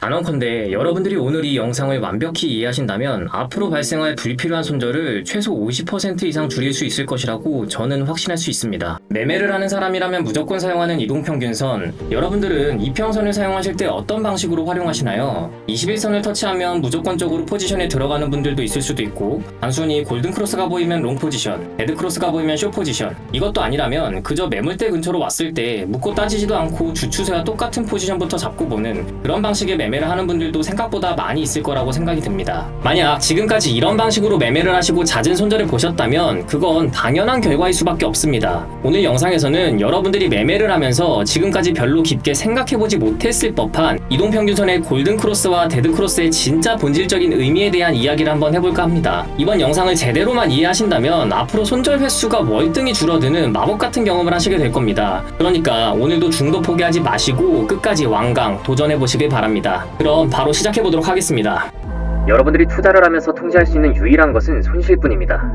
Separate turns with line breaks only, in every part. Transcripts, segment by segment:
단언컨대 여러분들이 오늘 이 영상을 완벽히 이해하신다면 앞으로 발생할 불필요한 손절을 최소 50% 이상 줄일 수 있을 것이라고 저는 확신할 수 있습니다. 매매를 하는 사람이라면 무조건 사용하는 이동평균선, 여러분들은 이평선을 사용하실 때 어떤 방식으로 활용하시나요? 21선을 터치하면 무조건적으로 포지션에 들어가는 분들도 있을 수도 있고, 단순히 골든크로스가 보이면 롱포지션, 레드크로스가 보이면 숏포지션, 이것도 아니라면 그저 매물대 근처로 왔을 때 묻고 따지지도 않고 주추세와 똑같은 포지션부터 잡고 보는 그런 방식의 매매를 하는 분들도 생각보다 많이 있을 거라고 생각이 듭니다. 만약 지금까지 이런 방식으로 매매를 하시고 잦은 손절을 보셨다면 그건 당연한 결과일 수밖에 없습니다. 오늘 영상에서는 여러분들이 매매를 하면서 지금까지 별로 깊게 생각해보지 못했을 법한 이동평균선의 골든크로스와 데드크로스의 진짜 본질적인 의미에 대한 이야기를 한번 해볼까 합니다. 이번 영상을 제대로만 이해하신다면 앞으로 손절 횟수가 월등히 줄어드는 마법 같은 경험을 하시게 될 겁니다. 그러니까 오늘도 중도 포기하지 마시고 끝까지 완강 도전해보시길 바랍니다. 그럼 바로 시작해보도록 하겠습니다.
여러분들이 투자를 하면서 통제할 수 있는 유일한 것은 손실뿐입니다.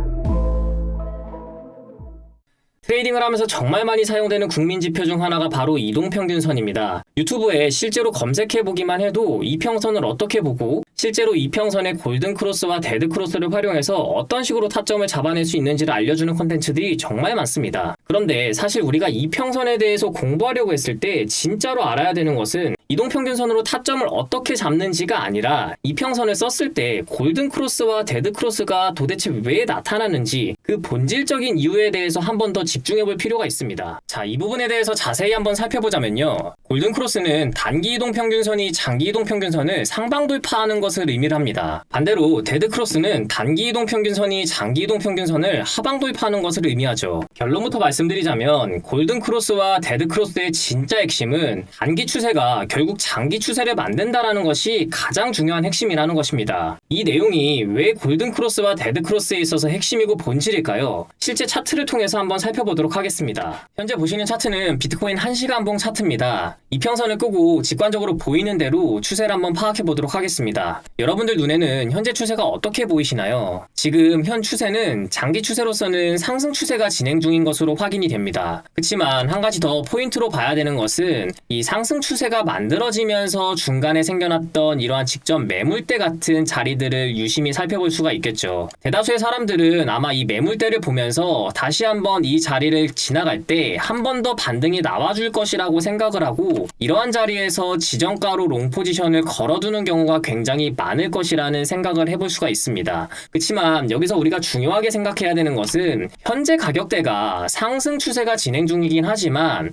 트레이딩을 하면서 정말 많이 사용되는 국민지표 중 하나가 바로 이동평균선입니다. 유튜브에 실제로 검색해보기만 해도 이평선을 어떻게 보고 실제로 이평선의 골든크로스와 데드크로스를 활용해서 어떤 식으로 타점을 잡아낼 수 있는지를 알려주는 콘텐츠들이 정말 많습니다. 그런데 사실 우리가 이평선에 대해서 공부하려고 했을 때 진짜로 알아야 되는 것은 이동평균선으로 타점을 어떻게 잡는지가 아니라 이평선을 썼을 때 골든크로스와 데드크로스가 도대체 왜 나타나는지 그 본질적인 이유에 대해서 한 번 더 집중해볼 필요가 있습니다. 자, 이 부분에 대해서 자세히 한번 살펴보자면요. 골든크로스는 단기 이동평균선이 장기 이동평균선을 상방돌파하는 것을 의미를 합니다. 반대로 데드크로스는 단기 이동평균선이 장기 이동평균선을 하방돌파하는 것을 의미하죠. 결론부터 말씀드리자면 골든크로스와 데드크로스의 진짜 핵심은 단기 추세가 결국 장기 추세를 만든다라는 것이 가장 중요한 핵심이라는 것입니다. 이 내용이 왜 골든크로스와 데드크로스에 있어서 핵심이고 본질일까요? 실제 차트를 통해서 한번 살펴보도록 하겠습니다. 현재 보시는 차트는 비트코인 1시간봉 차트입니다. 이평선을 끄고 직관적으로 보이는 대로 추세를 한번 파악해 보도록 하겠습니다. 여러분들 눈에는 현재 추세가 어떻게 보이시나요? 지금 현 추세는 장기 추세로서는 상승 추세가 진행 중인 것으로 확인이 됩니다. 그렇지만 한 가지 더 포인트로 봐야 되는 것은 이 상승 추세가 만들어지면서 중간에 생겨났던 이러한 직전 매물대 같은 자리들을 유심히 살펴볼 수가 있겠죠. 대다수의 사람들은 아마 이 매물대를 보면서 다시 한번 이 자리를 지나갈 때 한 번 더 반등이 나와줄 것이라고 생각을 하고 이러한 자리에서 지정가로 롱 포지션을 걸어두는 경우가 굉장히 많을 것이라는 생각을 해볼 수가 있습니다. 그렇지만 여기서 우리가 중요하게 생각해야 되는 것은 현재 가격대가 상승 추세가 진행 중이긴 하지만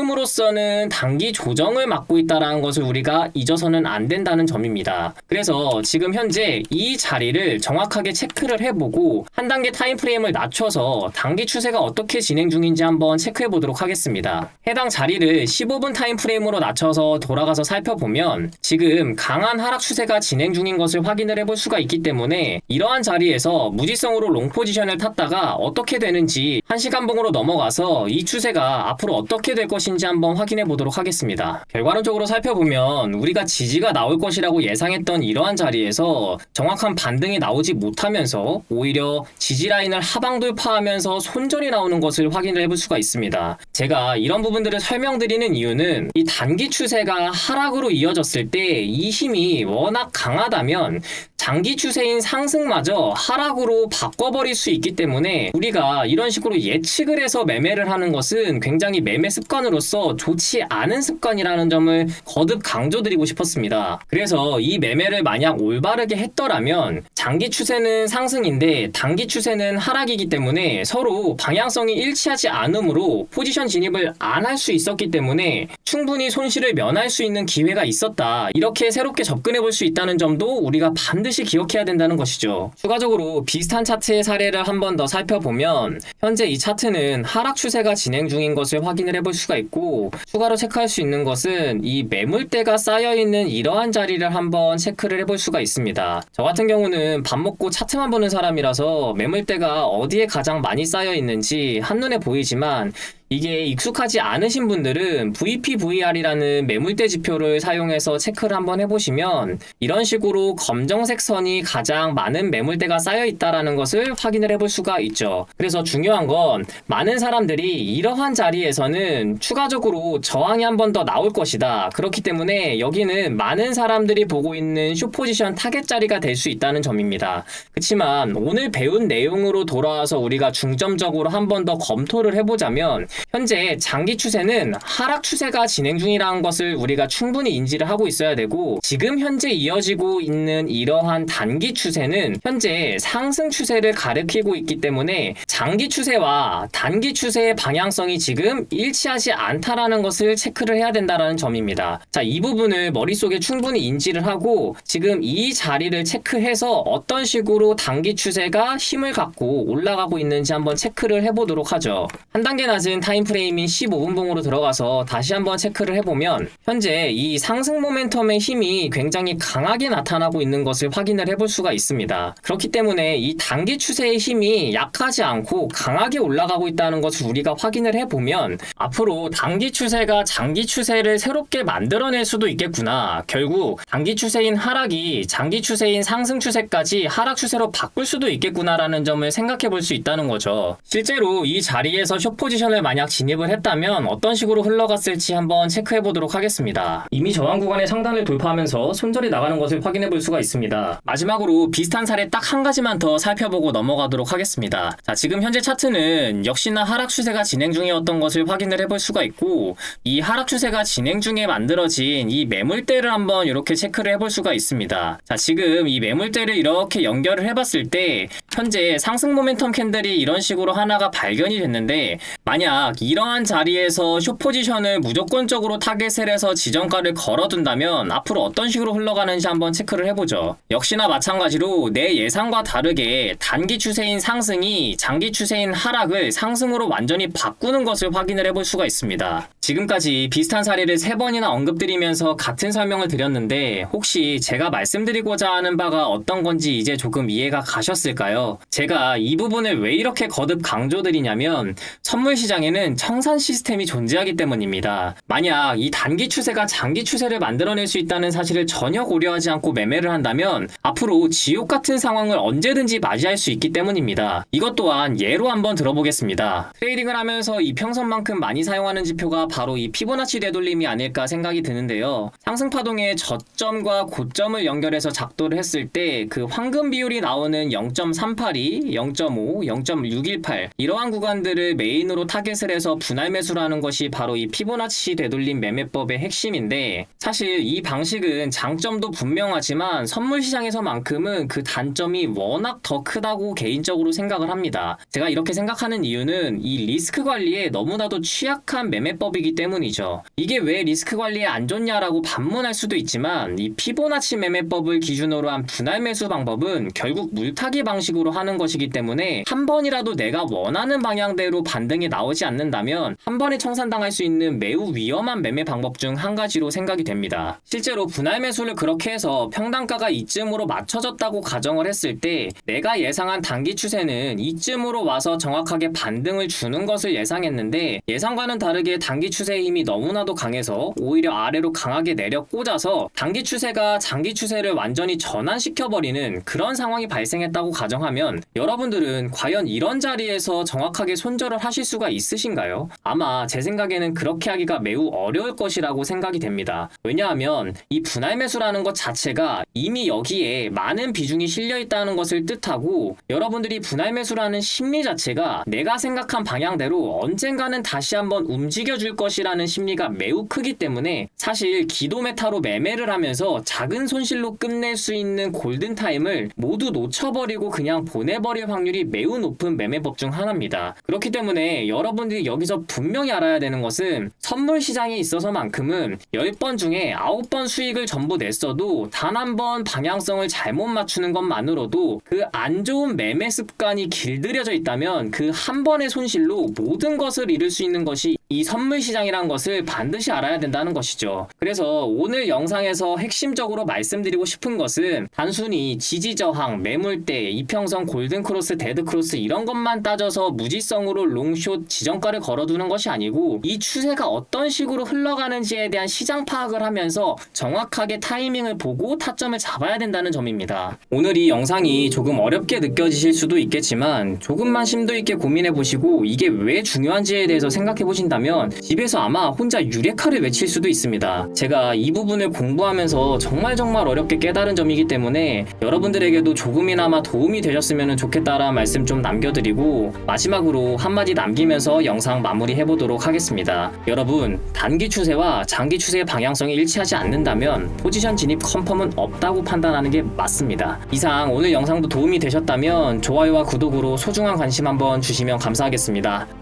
지금으로서는 단기 조정을 맞고 있다는 것을 우리가 잊어서는 안 된다는 점입니다. 그래서 지금 현재 이 자리를 정확하게 체크를 해보고 한 단계 타임프레임을 낮춰서 단기 추세가 어떻게 진행 중인지 한번 체크해 보도록 하겠습니다. 해당 자리를 15분 타임프레임으로 낮춰서 돌아가서 살펴보면 지금 강한 하락 추세가 진행 중인 것을 확인을 해볼 수가 있기 때문에 이러한 자리에서 무지성으로 롱 포지션을 탔다가 어떻게 되는지 1시간봉으로 넘어가서 이 추세가 앞으로 어떻게 될 것인지 한번 확인해 보도록 하겠습니다. 결과론적으로 살펴보면 우리가 지지가 나올 것이라고 예상했던 이러한 자리에서 정확한 반등이 나오지 못하면서 오히려 지지 라인을 하방 돌파하면서 손절이 나오는 것을 확인을 해볼 수가 있습니다. 제가 이런 부분들을 설명드리는 이유는 이 단기 추세가 하락으로 이어졌을 때 이 힘이 워낙 강하다면 장기 추세인 상승마저 하락으로 바꿔버릴 수 있기 때문에 우리가 이런 식으로 예측을 해서 매매를 하는 것은 굉장히 매매 습관으로서 좋지 않은 습관이라는 점을 거듭 강조드리고 싶었습니다. 그래서 이 매매를 만약 올바르게 했더라면 장기 추세는 상승인데 단기 추세는 하락이기 때문에 서로 방향성이 일치하지 않으므로 포지션 진입을 안 할 수 있었기 때문에 충분히 손실을 면할 수 있는 기회가 있었다. 이렇게 새롭게 접근해 볼 수 있다는 점도 우리가 반드시 기억해야 된다는 것이죠. 추가적으로 비슷한 차트의 사례를 한 번 더 살펴보면 현재 이 차트는 하락 추세가 진행 중인 것을 확인을 해볼 수가 있고 추가로 체크할 수 있는 것은 이 매물대가 쌓여있는 이러한 자리를 한번 체크를 해볼 수가 있습니다. 저 같은 경우는 밥 먹고 차트만 보는 사람이라서 매물대가 어디에 가장 많이 쌓여 있는지 한눈에 보이지만 이게 익숙하지 않으신 분들은 VPVR이라는 매물대 지표를 사용해서 체크를 한번 해보시면 이런 식으로 검정색 선이 가장 많은 매물대가 쌓여 있다라는 것을 확인을 해볼 수가 있죠. 그래서 중요한 건 많은 사람들이 이러한 자리에서는 추가적으로 저항이 한 번 더 나올 것이다. 그렇기 때문에 여기는 많은 사람들이 보고 있는 숏포지션 타겟 자리가 될 수 있다는 점입니다. 그렇지만 오늘 배운 내용으로 돌아와서 우리가 중점적으로 한 번 더 검토를 해보자면 현재 장기 추세는 하락 추세가 진행 중이라는 것을 우리가 충분히 인지를 하고 있어야 되고, 지금 현재 이어지고 있는 이러한 단기 추세는 현재 상승 추세를 가리키고 있기 때문에 장기 추세와 단기 추세의 방향성이 지금 일치하지 않다라는 것을 체크를 해야 된다는 점입니다. 자, 이 부분을 머릿속에 충분히 인지를 하고 지금 이 자리를 체크해서 어떤 식으로 단기 추세가 힘을 갖고 올라가고 있는지 한번 체크를 해보도록 하죠. 한 단계 낮은 타임프레임인 15분봉으로 들어가서 다시 한번 체크를 해보면 현재 이 상승 모멘텀의 힘이 굉장히 강하게 나타나고 있는 것을 확인을 해볼 수가 있습니다. 그렇기 때문에 이 단기 추세의 힘이 약하지 않고 강하게 올라가고 있다는 것을 우리가 확인을 해보면 앞으로 단기 추세가 장기 추세를 새롭게 만들어낼 수도 있겠구나. 결국 단기 추세인 하락이 장기 추세인 상승 추세까지 하락 추세로 바꿀 수도 있겠구나라는 점을 생각해 볼 수 있다는 거죠. 실제로 이 자리에서 숏 포지션을 만약 진입을 했다면 어떤 식으로 흘러갔을지 한번 체크해 보도록 하겠습니다. 이미 저항 구간의 상단을 돌파하면서 손절이 나가는 것을 확인해 볼 수가 있습니다. 마지막으로 비슷한 사례 딱 한 가지만 더 살펴보고 넘어가도록 하겠습니다. 자, 지금 현재 차트는 역시나 하락 추세가 진행 중이었던 것을 확인을 해볼 수가 있고, 이 하락 추세가 진행 중에 만들어진 이 매물대를 한번 이렇게 체크를 해볼 수가 있습니다. 자, 지금 이 매물대를 이렇게 연결을 해봤을 때 현재 상승 모멘텀 캔들이 이런 식으로 하나가 발견이 됐는데, 만약 이러한 자리에서 숏 포지션을 무조건적으로 타겟을 해서 지정가를 걸어둔다면 앞으로 어떤 식으로 흘러가는지 한번 체크를 해보죠. 역시나 마찬가지로 내 예상과 다르게 단기 추세인 상승이 장기 추세인 하락을 상승으로 완전히 바꾸는 것을 확인을 해볼 수가 있습니다. 지금까지 비슷한 사례를 3번이나 언급드리면서 같은 설명을 드렸는데 혹시 제가 말씀드리고자 하는 바가 어떤 건지 이제 조금 이해가 가셨을까요? 제가 이 부분을 왜 이렇게 거듭 강조드리냐면 선물 시장에는 청산 시스템이 존재하기 때문입니다. 만약 이 단기 추세가 장기 추세를 만들어낼 수 있다는 사실을 전혀 고려하지 않고 매매를 한다면 앞으로 지옥 같은 상황을 언제든지 맞이할 수 있기 때문입니다. 이것 또한 예로 한번 들어보겠습니다. 트레이딩을 하면서 이평선만큼 많이 사용하는 지표가 바로 이 피보나치 되돌림이 아닐까 생각이 드는데요. 상승파동의 저점과 고점을 연결해서 작도를 했을 때 그 황금 비율이 나오는 0.382, 0.5, 0.618 이러한 구간들을 메인으로 타겟을 해서 분할 매수를 하는 것이 바로 이 피보나치 되돌림 매매법의 핵심인데, 사실 이 방식은 장점도 분명하지만 선물 시장에서만큼은 그 단점이 워낙 더 크다고 개인적으로 생각을 합니다. 제가 이렇게 생각하는 이유는 이 리스크 관리에 너무나도 취약한 매매법이기 때문이죠. 이게 왜 리스크 관리에 안 좋냐라고 반문할 수도 있지만 이 피보나치 매매법을 기준으로 한 분할 매수 방법은 결국 물타기 방식으로 하는 것이기 때문에 한 번이라도 내가 원하는 방향대로 반등이 나오지 않는다면 한 번에 청산당할 수 있는 매우 위험한 매매 방법 중 한 가지로 생각이 됩니다. 실제로 분할 매수를 그렇게 해서 평단가가 이쯤으로 맞춰졌다고 가정을 했을 때 내가 예상한 단기 추세는 이쯤으로 와서 정확하게 반등을 주는 것을 예상했는데 예상과는 다르게 단기 추세의 힘이 너무나도 강해서 오히려 아래로 강하게 내려 꽂아서 단기 추세가 장기 추세를 완전히 전환시켜버리는 그런 상황이 발생했다고 가정하면 여러분들은 과연 이런 자리에서 정확하게 손절을 하실 수가 있으신가요? 아마 제 생각에는 그렇게 하기가 매우 어려울 것이라고 생각이 됩니다. 왜냐하면 이 분할 매수라는 것 자체가 이미 여기에 많은 비중이 실려 있다는 것을 뜻하고, 여러분들이 분할 매수라는 심리 자체가 내가 생각한 방향대로 언젠가는 다시 한번 움직여줄 것이라는 심리가 매우 크기 때문에 사실 기도 메타로 매매를 하면서 작은 손실로 끝낼 수 있는 골든타임을 모두 놓쳐버리고 그냥 보내버릴 확률이 매우 높은 매매법 중 하나입니다. 그렇기 때문에 여러분들이 여기서 분명히 알아야 되는 것은 선물 시장에 있어서만큼은 10번 중에 9번 수익을 전부 냈어도 단 한 번 방향성을 잘못 맞추는 것만으로도 그 안 좋은 매매 습관이 길들여져 있다면 그 한 번의 손실로 모든 것을 잃을 수 있는 것이 이 선물 시장이란 것을 반드시 알아야 된다는 것이죠. 그래서 오늘 영상에서 핵심적으로 말씀드리고 싶은 것은 단순히 지지저항, 매물대, 이평선, 골든크로스, 데드크로스 이런 것만 따져서 무지성으로 롱숏 지정가를 걸어두는 것이 아니고 이 추세가 어떤 식으로 흘러가는지에 대한 시장 파악을 하면서 정확하게 타이밍을 보고 타점을 잡아야 된다는 점입니다. 오늘 이 영상이 조금 어렵게 느껴지실 수도 있겠지만 조금만 심도 있게 고민해 보시고 이게 왜 중요한지에 대해서 생각해 보신다면 집에서 아마 혼자 유레카를 외칠 수도 있습니다. 제가 이 부분을 공부하면서 정말 어렵게 깨달은 점이기 때문에 여러분들에게도 조금이나마 도움이 되셨으면 좋겠다라는 말씀 좀 남겨드리고 마지막으로 한마디 남기면서 영상 마무리해 보도록 하겠습니다. 여러분, 단기 추세와 장기 추세의 방향성이 일치하지 않는다면 포지션 진입 컨펌은 없다고 판단하는 게 맞습니다. 이상 오늘 영상도 도움이 되셨다면 좋아요와 구독으로 소중한 관심 한번 주시면 감사하겠습니다.